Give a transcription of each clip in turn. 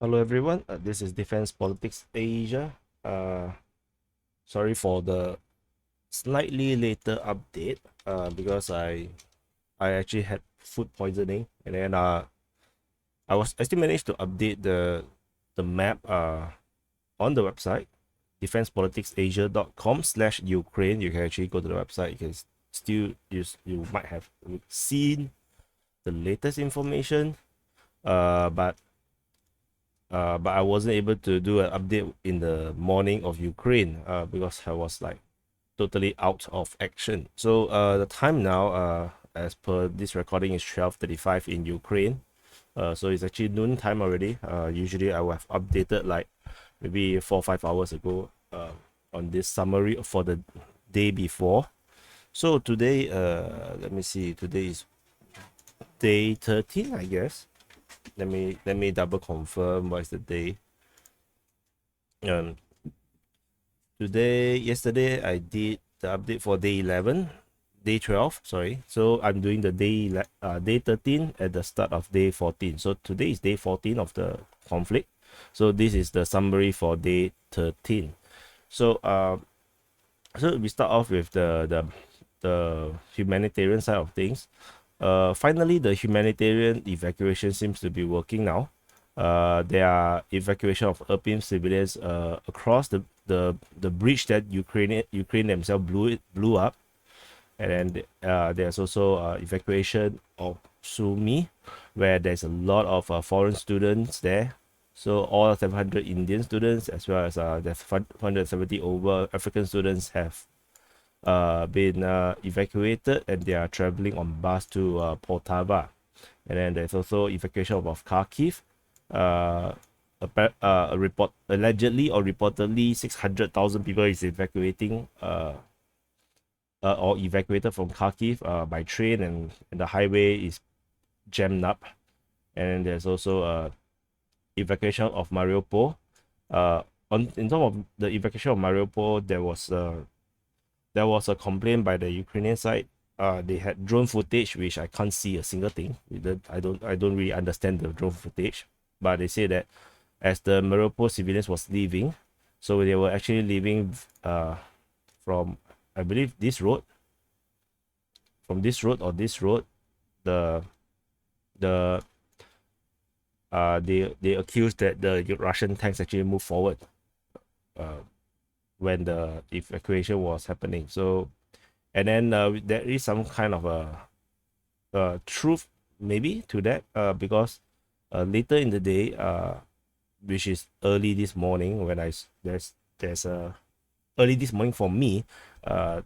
Hello everyone, this is Defense Politics Asia. Sorry for the slightly later update because I actually had food poisoning, and then I still managed to update the map on the website defensepoliticsasia.com/Ukraine. You can actually go to the website. You can still use, you might have seen the latest information, but I wasn't able to do an update in the morning of Ukraine because I was like totally out of action. So the time now, as per this recording, is 12:35 in Ukraine. So it's actually noon time already. Usually I would have updated like maybe 4 or 5 hours ago on this summary for the day before. So today, let me see. Today is day 13, I guess. Let me double confirm what is the day. Um, Yesterday I did the update for day 11, day 12, sorry. So I'm doing the day 13 at the start of day 14. So today is day 14 of the conflict. So this is the summary for day 13. So so we start off with the humanitarian side of things. Finally, the humanitarian evacuation seems to be working now. There are evacuation of Irpin civilians across the bridge that Ukraine themselves blew up, and then there's also evacuation of Sumy, where there's a lot of foreign students there. So all 700 Indian students, as well as there's 170 over African students, have been evacuated, and they are traveling on bus to Poltava. And then there's also evacuation of Kharkiv. A report allegedly or reportedly 600,000 people is evacuating or evacuated from Kharkiv by train, and the highway is jammed up. And there's also evacuation of Mariupol. In terms of the evacuation of Mariupol, there was a complaint by the Ukrainian side. They had drone footage, which I can't see a single thing. I don't really understand the drone footage, but they say that as the Mariupol civilians was leaving, so they were actually leaving from, I believe, this road, this road. The the uh they they accused that the Russian tanks actually moved forward uh when the evacuation was happening. So, and then there is some kind of a truth maybe to that, because later in the day, which is early this morning, when there's a early this morning for me, uh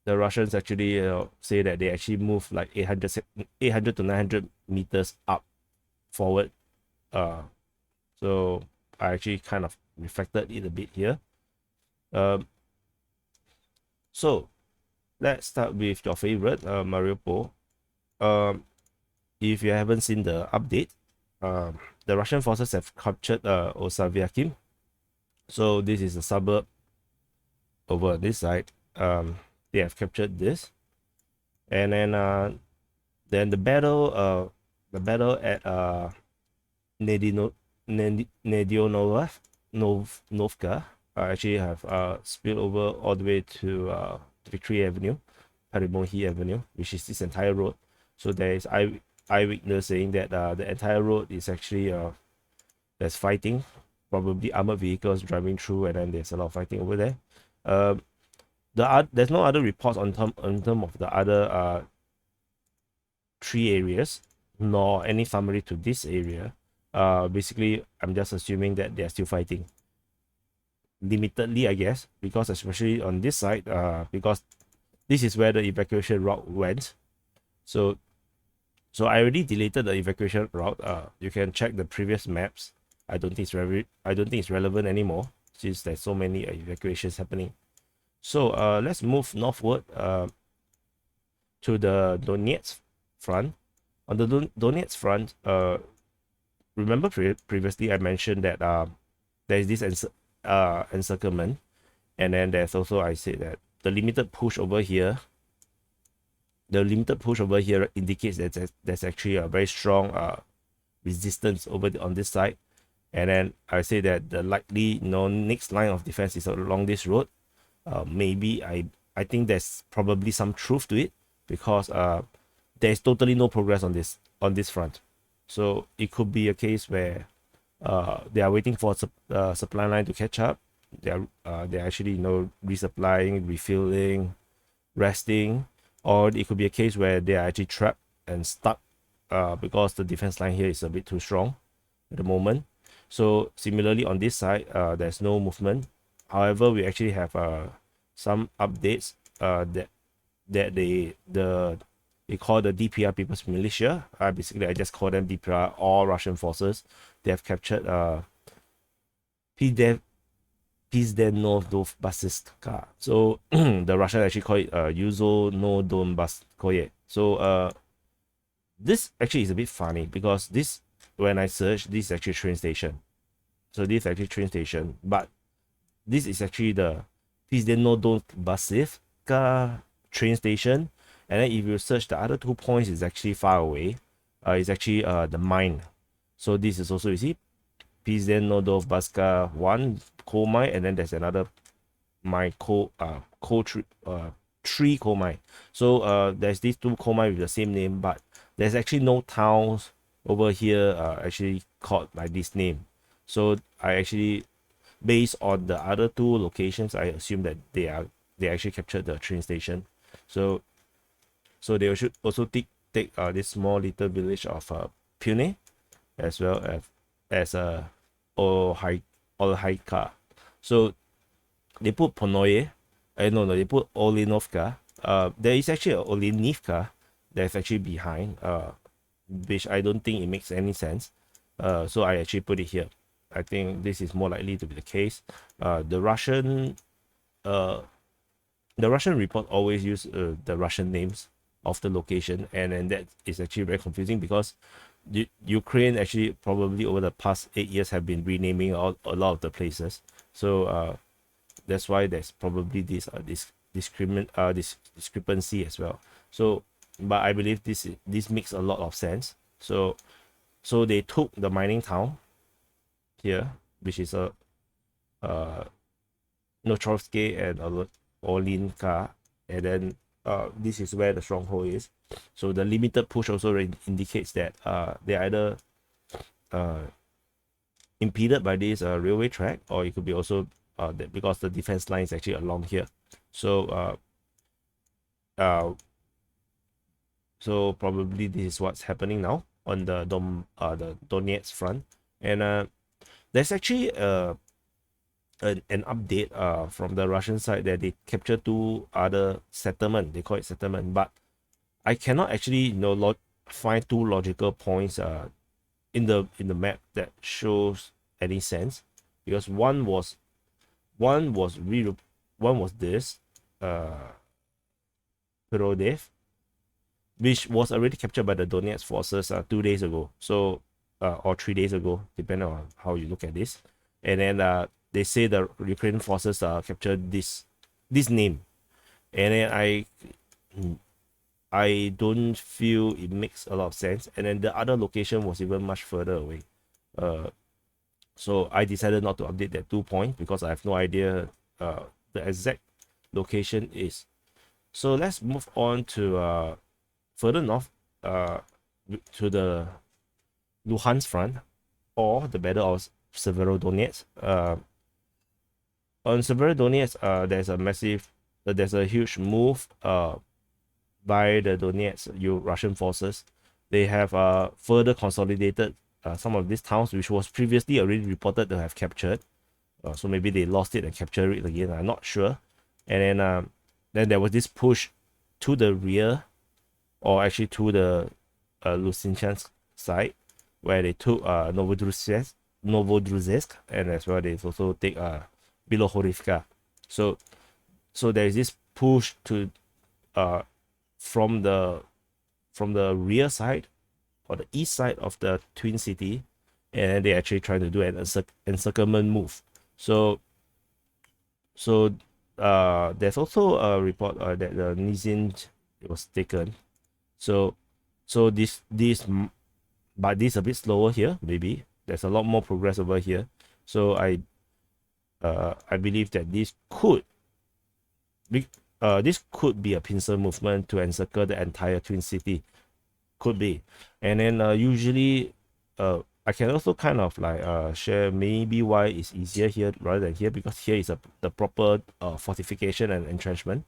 the Russians actually say that they actually moved like 800 to 900 meters up forward. So I actually kind of reflected it a bit here. um so let's start with your favorite, Mariupol. If you haven't seen the update, the Russian forces have captured Osaviakim. So this is a suburb over this side. They have captured this, and then the battle at Nedino, Novka actually have spilled over all the way to Victory Avenue, Parimohi Avenue, which is this entire road. So there is eyewitness saying that the entire road is actually there's fighting, probably armored vehicles driving through, and then there's a lot of fighting over there. Um, there's no other reports on term of the other three areas, nor any summary to this area. Basically, I'm just assuming that they're still fighting limitedly, I guess, because especially on this side, because this is where the evacuation route went. So I already deleted the evacuation route. You can check the previous maps. I don't think it's relevant anymore since there's so many evacuations happening. So let's move northward to the Donetsk front. On the Donetsk front, remember previously I mentioned that there is this encirclement, and then there's also, I said that the limited push over here indicates that there's actually a very strong resistance on this side. And then I say that the likely next line of defense is along this road. Maybe I think there's probably some truth to it, because there's totally no progress on this front. So it could be a case where they are waiting for supply line to catch up. They're actually resupplying, refilling, resting, or it could be a case where they are actually trapped and stuck because the defense line here is a bit too strong at the moment. So similarly on this side, there's no movement. However, we actually have some updates that they call the DPR People's Militia. Basically, I just call them DPR, all Russian forces. They have captured Pizdenovodovbassiska. So the Russian actually call it Yuzo-no-Donbasskoye. So this actually is a bit funny, because this, when I search, this is actually a train station. So this is actually a train station, but this is actually the Pizdenovodovbassiska train station. And then if you search the other 2 points, it's actually far away. It's actually the mine. So this is also, you see, Pizdenovodovbaska 1 coal mine, and then there's another mine, tree coal mine. So there's these 2 coal mines with the same name, but there's actually no towns over here actually called by this name. So I actually, based on the other 2 locations, I assume that they actually captured the train station. So they should also take this small little village of Pune, as well as Olhaika. So they put Ponoye. No, they put Olinovka. There is actually a Olenivka that's actually behind, which I don't think it makes any sense. So I actually put it here. I think this is more likely to be the case. The Russian report always use the Russian names of the location, and that is actually very confusing, because Ukraine actually probably over the past 8 years have been renaming a lot of the places. So that's why there's probably this discrepancy as well. So, but I believe this makes a lot of sense. So they took the mining town here, which is a Nochorovsky and Olinka, and then this is where the stronghold is. So the limited push also indicates that they're either impeded by this railway track, or it could be also that because the defense line is actually along here. So so probably this is what's happening now on the Donetsk front. And there's actually an update from the Russian side that they captured 2 other settlement. They call it settlement, but I cannot actually find 2 logical points in the map that shows any sense, because one was this Perodev, which was already captured by the Donetsk forces 2 days ago. So or 3 days ago, depending on how you look at this. And then they say the Ukrainian forces captured this name, and then I don't feel it makes a lot of sense. And then the other location was even much further away. So I decided not to update that 2 points, because I have no idea the exact location is. So let's move on to further north, to the Luhansk front, or the battle of Severodonetsk. On Severodonetsk, there's a huge move by the Donetsk Russian forces. They have further consolidated some of these towns, which was previously already reported to have captured. So maybe they lost it and captured it again. I'm not sure. And then there was this push to the rear, or actually to the Luhansk side, where they took Novodruzhsk, and as well they also take Bilohorivka. So there is this push to from the rear side, or the east side of the twin city, and they're actually trying to do an encirclement move. So there's also a report that the Nizhyn was taken. So this but this a bit slower here, maybe. there's a lot more progress over here. So I believe that this could be a pincer movement to encircle the entire Twin City. Could be. And then usually I can also kind of like share maybe why it's easier here rather than here, because here is the proper fortification and entrenchment.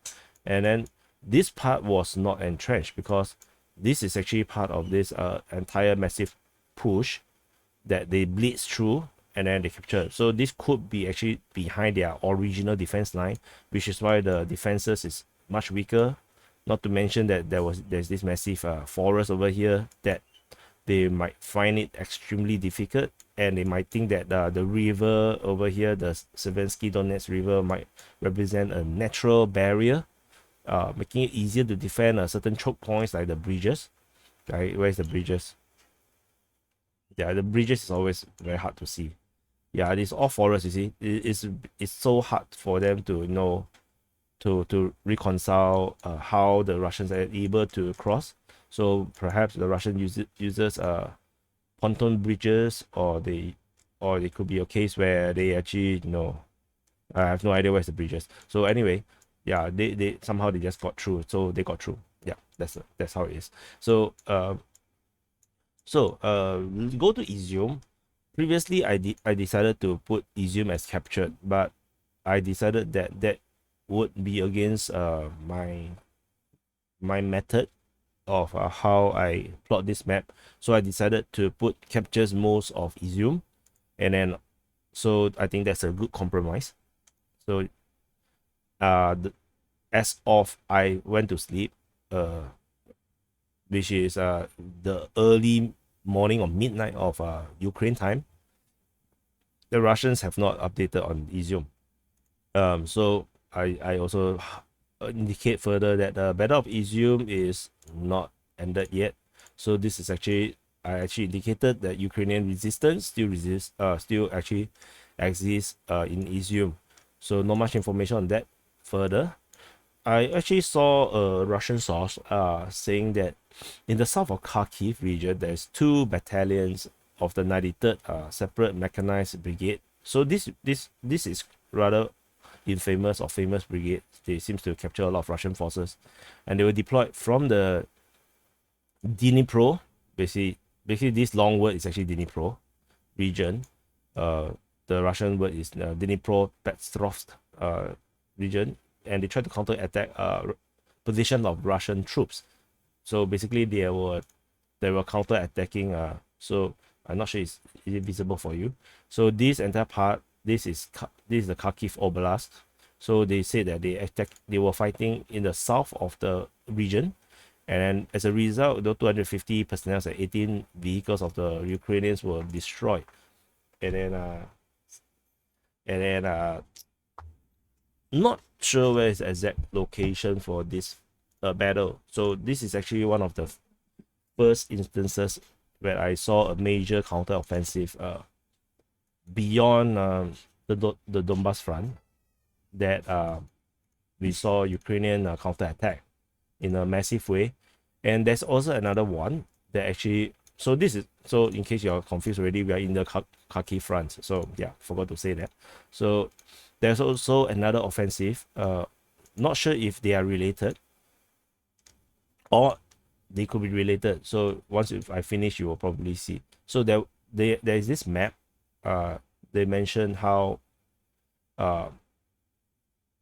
And then this part was not entrenched because this is actually part of this entire massive push that they blitz through and then they capture. So this could be actually behind their original defense line, which is why the defenses is much weaker. Not to mention that there's this massive forest over here that they might find it extremely difficult, and they might think that the river over here, the Severodonetsk river, might represent a natural barrier, making it easier to defend certain choke points like the bridges. Right, where's the bridges? Yeah, the bridges is always very hard to see. Yeah, it's all forest, you see. It's so hard for them to, you know, to reconcile how the Russians are able to cross. So perhaps the Russian uses pontoon bridges, or it could be a case where they actually, you know, I have no idea where's the bridges. So anyway, yeah, they somehow they just got through. So they got through. Yeah, that's how it is. So go to Izyum. Previously, I decided to put Izyum as captured, but I decided that would be against my method of how I plot this map. So I decided to put captures most of Izyum, and then so I think that's a good compromise. So as of I went to sleep, which is the early morning or midnight of Ukraine time, the Russians have not updated on Izyum. So I also indicate further that the Battle of Izyum is not ended yet. So this is actually, I actually indicated that Ukrainian resistance still actually exists in Izyum. So not much information on that further. I actually saw a Russian source saying that in the south of Kharkiv region, there's 2 battalions of the 93rd separate mechanized brigade. So this is rather infamous or famous brigade. They seems to capture a lot of Russian forces, and they were deployed from the Dnipro. Basically this long word is actually Dnipro region. The Russian word is Dnipropetrovsk region, and they tried to counterattack position of Russian troops. So basically they were counterattacking. So I'm not sure is it visible for you. So this entire part, this is the Kharkiv Oblast. So they said that they were fighting in the south of the region, and then as a result, the 250 personnel and 18 vehicles of the Ukrainians were destroyed. And then not sure where is the exact location for this battle. So this is actually one of the first instances where I saw a major counter-offensive beyond the Donbass front, that we saw Ukrainian counter-attack in a massive way. And there's also another one that actually, so in case you're confused already, we are in the Kharkiv front. So yeah, forgot to say that. So there's also another offensive, not sure if they are related or they could be related. So once I finish, you will probably see. So there is this map. They mentioned how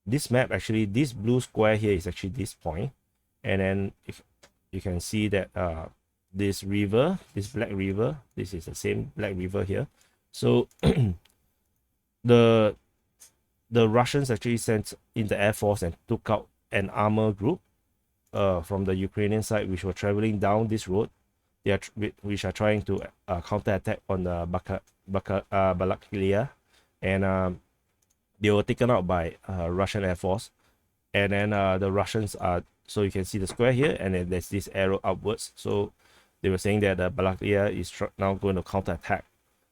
this map, actually this blue square here is actually this point, and then if you can see that this river, this black river, this is the same black river here. So the Russians actually sent in the air force and took out an armor group from the Ukrainian side, which were traveling down this road. Which are trying to counterattack on the Balakliya, and they were taken out by Russian Air Force. And then the Russians are, so you can see the square here, and then there's this arrow upwards. So they were saying that Balakliya is now going to counterattack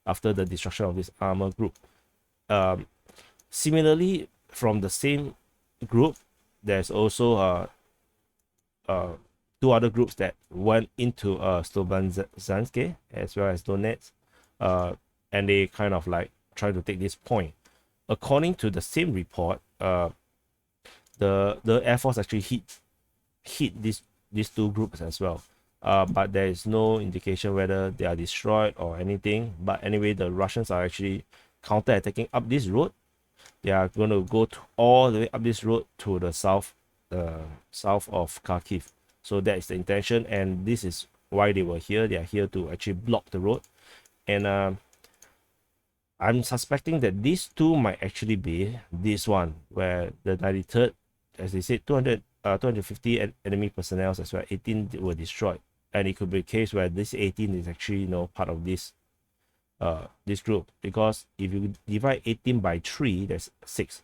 after the destruction of this armor group. Similarly, from the same group, there's also 2 other groups that went into Slobozhansk as well as Donetsk. and they kind of like try to take this point. According to the same report, the Air Force actually hit these two groups as well. But there is no indication whether they are destroyed or anything. But anyway, the Russians are actually counter-attacking up this road. They are going to go all the way up this road to the south of Kharkiv. So that is the intention, and this is why they were here. They are here to actually block the road. And I'm suspecting that these two might actually be this one, where the 93rd, as they said, 250 enemy personnel as well, 18 were destroyed. And it could be a case where this 18 is actually, part of this group, because if you divide 18 by 3, there's 6,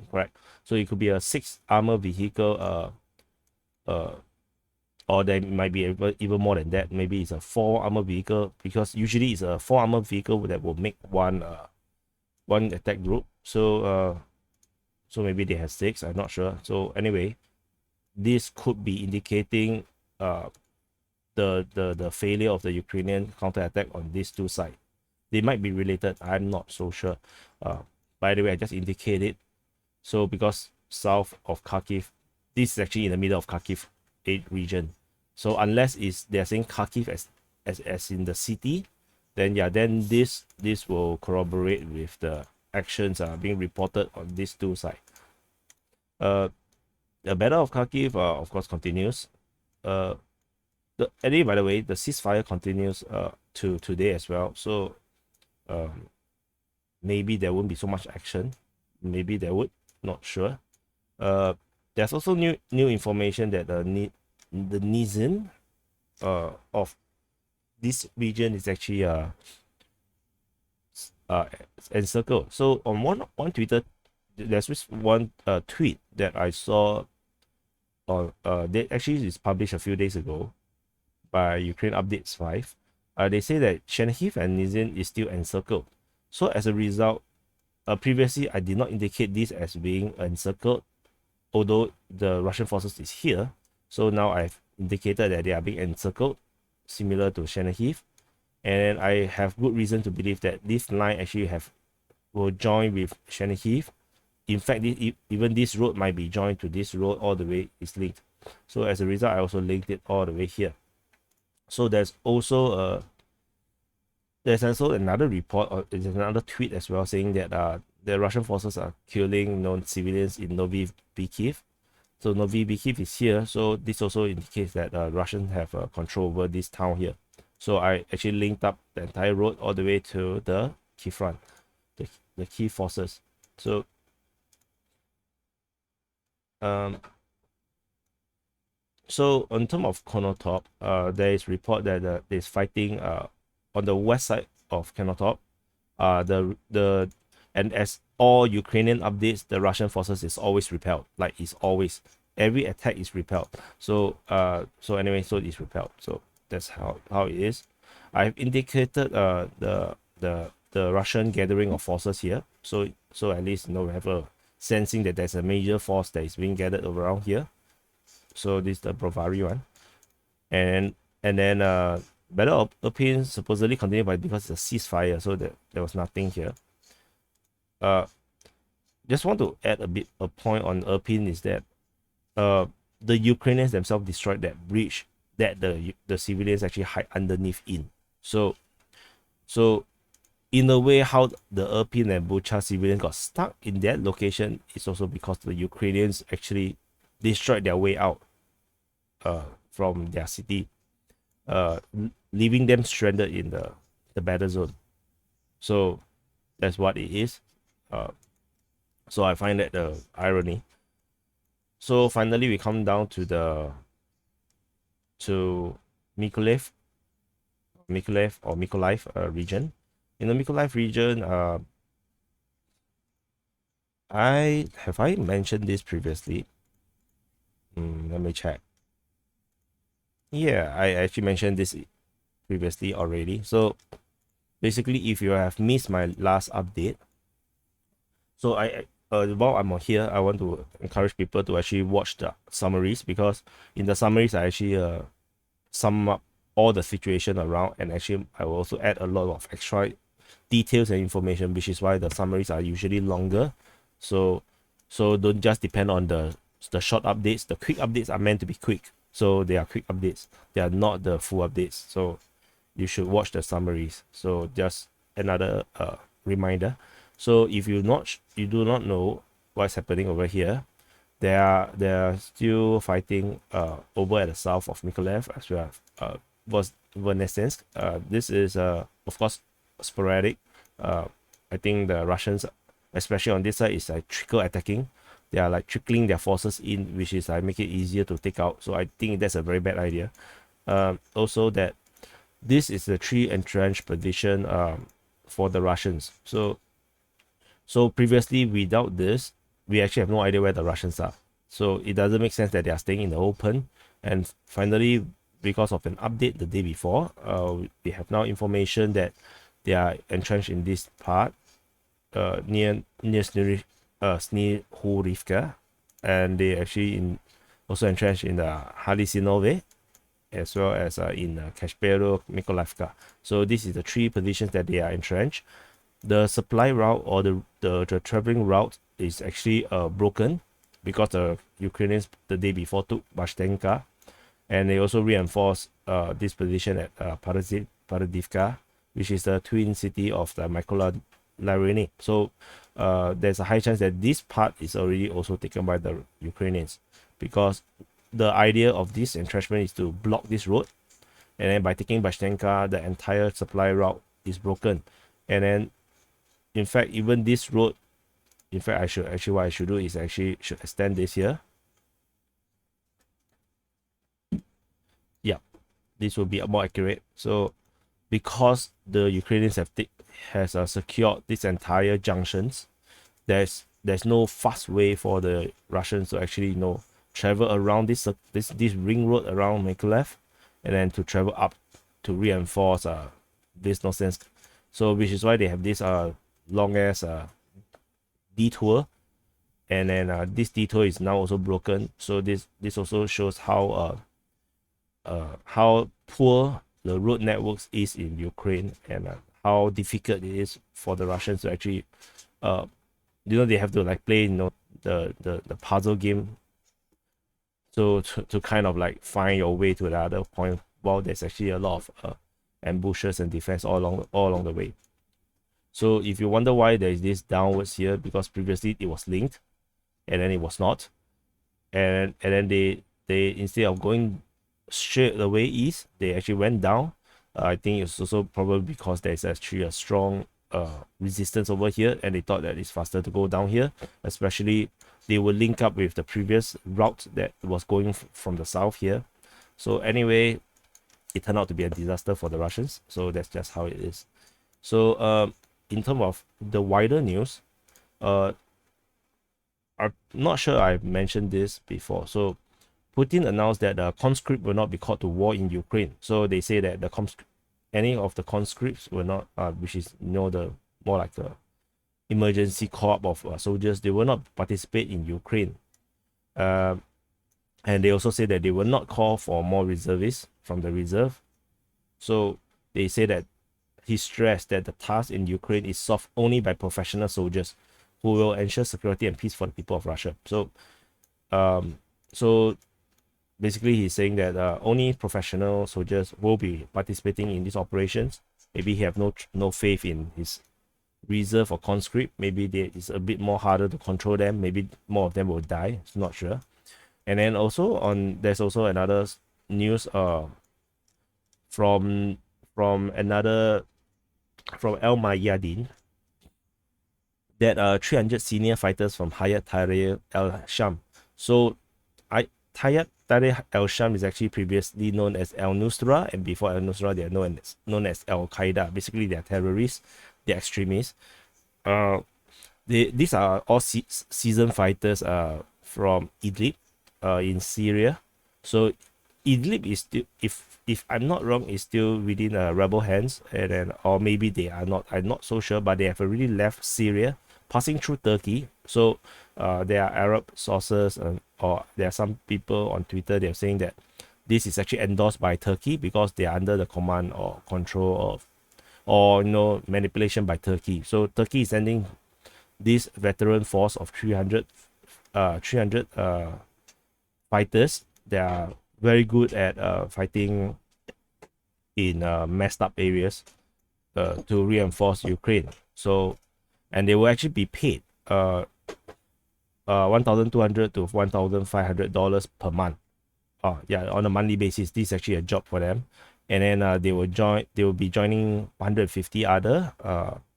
correct? So it could be a 6 armor vehicle, or there might be even more than that. Maybe it's a 4 armor vehicle, because usually it's a 4 armor vehicle that will make one attack group. So maybe they have 6, I'm not sure. So anyway, this could be indicating the failure of the Ukrainian counterattack on these two sides. They might be related, I'm not so sure. By the way, I just indicated. So because south of Kharkiv, this is actually in the middle of Kharkiv 8 region. So unless they're saying Kharkiv as in the city, then this will corroborate with the actions being reported on these two sides. The battle of Kharkiv, of course, continues. Anyway, by the way, the ceasefire continues to today as well. So maybe there won't be so much action. Maybe there would, not sure. There's also new information that the Izyum of this region is actually encircled. So on one Twitter, there's this one tweet that I saw on that actually is published a few days ago by Ukraine Updates 5. They say that Chernihiv and Izyum is still encircled. So as a result, previously I did not indicate this as being encircled, although the Russian forces is here. So now I've indicated that they are being encircled, similar to Chernihiv, and I have good reason to believe that this line actually will join with Chernihiv. In fact, even this road might be joined to this road all the way, is linked. So as a result, I also linked it all the way here. So there's also another report, or there's another tweet as well, saying that the Russian forces are killing civilians in Novi Kyiv. So Novi Kyiv is here. So this also indicates that Russians have control over this town here. So I actually linked up the entire road all the way to the key front, the key forces. So so on terms of Konotop, there is report that there's fighting on the west side of Konotop. And as all Ukrainian updates, the Russian forces is always repelled. Like, it's always, every attack is repelled. So anyway, so it's repelled. So that's how it is. I've indicated the Russian gathering of forces here. So at least we have a sensing that there's a major force that is being gathered around here. So this is the Brovary one, and then Battle of Irpin supposedly continued, but because it's a ceasefire, so that there was nothing here. Just want to add a point on Irpin is that the Ukrainians themselves destroyed that bridge that the civilians actually hide underneath in. So in a way, how the Irpin and Bucha civilians got stuck in that location is also because the Ukrainians actually destroyed their way out from their city, leaving them stranded in the battle zone. So that's what it is. So I find that the irony. So finally we come down to Mykolaiv region. In the Mykolaiv region, I mentioned this previously. Let me check. Yeah, I actually mentioned this previously already. So basically, if you have missed my last update, so while I'm on here, I want to encourage people to actually watch the summaries, because in the summaries I actually sum up all the situation around, and actually I will also add a lot of extra details and information, which is why the summaries are usually longer. So don't just depend on the short updates. The quick updates are meant to be quick, so they are quick updates. They are not the full updates. So you should watch the summaries. So just another reminder. So if you do not know what's happening over here, they are still fighting over at the south of Mykolaiv as well as Donetsk. This is of course sporadic. I think the Russians, especially on this side, is like trickle attacking. They are like trickling their forces in, which is like make it easier to take out. So I think that's a very bad idea. Also that this is the 3 entrenched position for the Russians. So previously without this, we actually have no idea where the Russians are. So it doesn't make sense that they are staying in the open. And finally, because of an update the day before, we have now information that they are entrenched in this part near Snihurivka, and they actually also entrenched in the Halisinove, as well as in Kashpero, Mykolaivka. So this is the 3 positions that they are entrenched. The supply route or the traveling route is actually broken because the Ukrainians the day before took Bashtenka, and they also reinforced this position at Paradivka, which is the twin city of the Mykolaiv. So there's a high chance that this part is already also taken by the Ukrainians, because the idea of this entrenchment is to block this road, and then by taking Bashtenka, the entire supply route is broken. And then in fact, even this road, in fact, what I should do is actually should extend this here. Yeah, this will be more accurate. So because the Ukrainians has secured this entire junctions, there's no fast way for the Russians to actually travel around this ring road around Mykolaiv, and then to travel up to reinforce this Donetsk. So which is why they have this long ass detour, and then this detour is now also broken. So this also shows how poor the road networks is in Ukraine, and how difficult it is for the Russians to actually they have to like play the puzzle game, so to kind of like find your way to the other point, while there's actually a lot of ambushes and defense all along the way. So if you wonder why there is this downwards here, because previously it was linked and then it was not, and then they instead of going straight away east, they actually went down. I think it's also probably because there's actually a strong resistance over here, and they thought that it's faster to go down here. Especially they will link up with the previous route that was going from the south here. So anyway, it turned out to be a disaster for the Russians. So that's just how it is. So in terms of the wider news, I'm not sure I've mentioned this before. So Putin announced that conscripts will not be called to war in Ukraine. So they say that any of the conscripts will not, which is the more like the emergency corps of soldiers, they will not participate in Ukraine. And they also say that they will not call for more reservists from the reserve. So they say that he stressed that the task in Ukraine is solved only by professional soldiers who will ensure security and peace for the people of Russia. So basically he's saying that only professional soldiers will be participating in these operations. Maybe he have no faith in his reserve or conscript. Maybe it's a bit more harder to control them. Maybe more of them will die. It's not sure. And then also there's also another news from El Mayadin, that 300 senior fighters from Hayat Tahrir al-Sham. So Hayat Tahrir al-Sham is actually previously known as al-Nusra, and before al-Nusra they are known as al-Qaeda. Basically they are terrorists, they are extremists. These are all seasoned fighters from Idlib in Syria. So Idlib is still, if I'm not wrong, is still within rebel hands, and then or maybe they are not. I'm not so sure, but they have already left Syria, passing through Turkey. So there are Arab sources, or there are some people on Twitter. They're saying that this is actually endorsed by Turkey because they are under the command or control of, or manipulation by Turkey. So Turkey is sending this veteran force of 300 fighters. They are very good at fighting in messed up areas to reinforce Ukraine. So, and they will actually be paid $1,200 to $1,500 per month. On a monthly basis. This is actually a job for them. And then they will be joining 150 other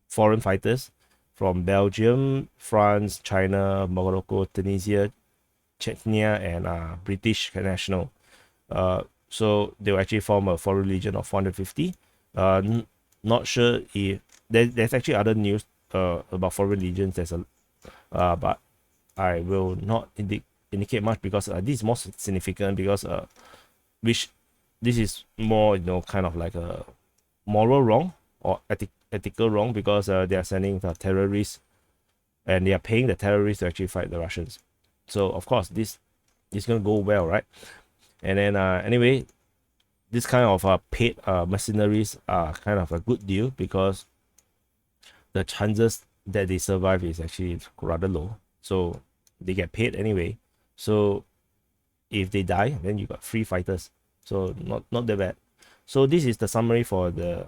foreign fighters from Belgium, France, China, Morocco, Tunisia, Chechnya, and British national. So they will actually form a foreign legion of 450. Not sure if there's actually other news about foreign legions. But I will not indicate much because this is more significant because which this is more kind of like a moral wrong or ethical wrong because they are sending the terrorists and they are paying the terrorists to actually fight the Russians. So of course this is gonna go well, right? And then anyway, this kind of paid mercenaries are kind of a good deal because the chances that they survive is actually rather low. So they get paid anyway. So if they die, then you got free fighters. So not that bad. So this is the summary for the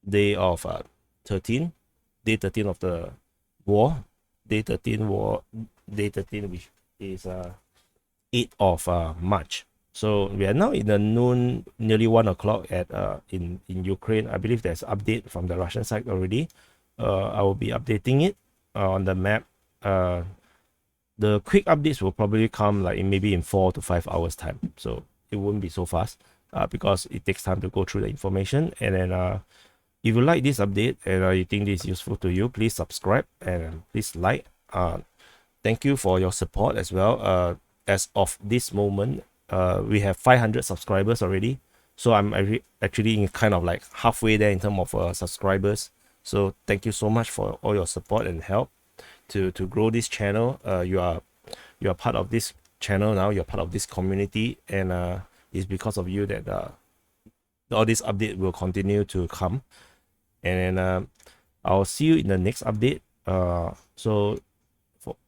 day of 13, day 13 of the war, day 13 which is 8th of March. So we are now in the noon, nearly 1 o'clock at in Ukraine. I believe there's update from the Russian side already. I will be updating it on the map. The quick updates will probably come like maybe in 4 to 5 hours time. So it won't be so fast because it takes time to go through the information. And then if you like this update and you think this is useful to you, please subscribe and please like. Thank you for your support as well. As of this moment, we have 500 subscribers already. So I'm actually in kind of like halfway there in terms of subscribers. So thank you so much for all your support and help to grow this channel. You are part of this channel now. You're part of this community, and it's because of you that all this update will continue to come. And then I'll see you in the next update. So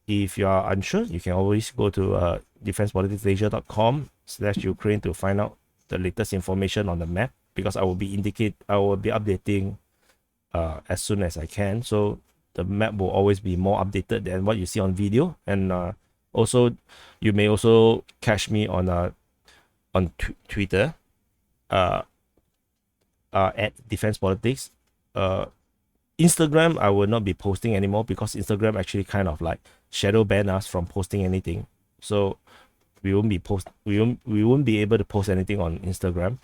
if you are unsure, you can always go to defensepoliticsasia.com/Ukraine to find out the latest information on the map, because I will be updating as soon as I can. So the map will always be more updated than what you see on video. And also you may also catch me on Twitter at Defense Politics. Instagram I will not be posting anymore because Instagram actually kind of like shadow ban us from posting anything. So we won't be able to post anything on Instagram.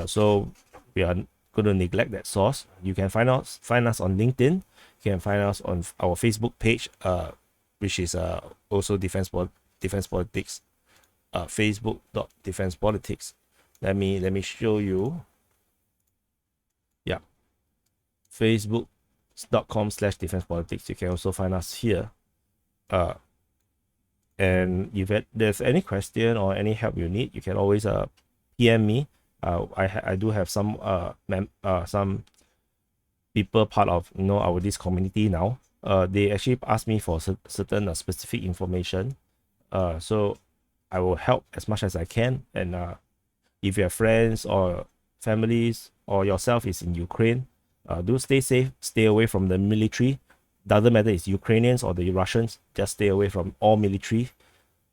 So we are going to neglect that source. You can find us on LinkedIn. You can find us on our Facebook page, which is also Defense Politics. Facebook.defensepolitics. Let me show you. Yeah, Facebook.com/defensepolitics. You can also find us here. And if there's any question or any help you need, you can always PM me. I do have some people part of this community now. They actually ask me for certain specific information. So I will help as much as I can. And if you have friends or families or yourself is in Ukraine, do stay safe. Stay away from the military. Doesn't matter it's Ukrainians or the Russians. Just stay away from all military.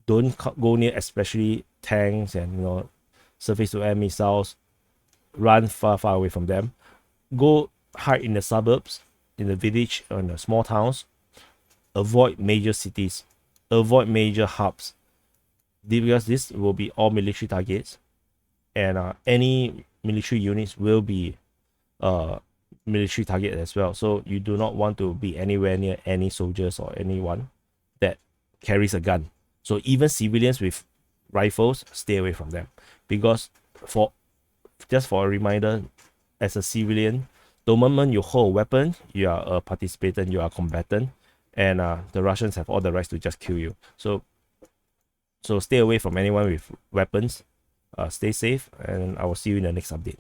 Don't go near, especially tanks and surface-to-air missiles. Run far away from them. Go hide in the suburbs, in the village, or in the small towns. Avoid major cities. Avoid major hubs, because this will be all military targets, and any military units will be military target as well. So you do not want to be anywhere near any soldiers or anyone that carries a gun. So even civilians with rifles, stay away from them. Because just for a reminder, as a civilian, the moment you hold a weapon, you are a participant, you are a combatant, and the Russians have all the rights to just kill you. So stay away from anyone with weapons. Stay safe, and I will see you in the next update.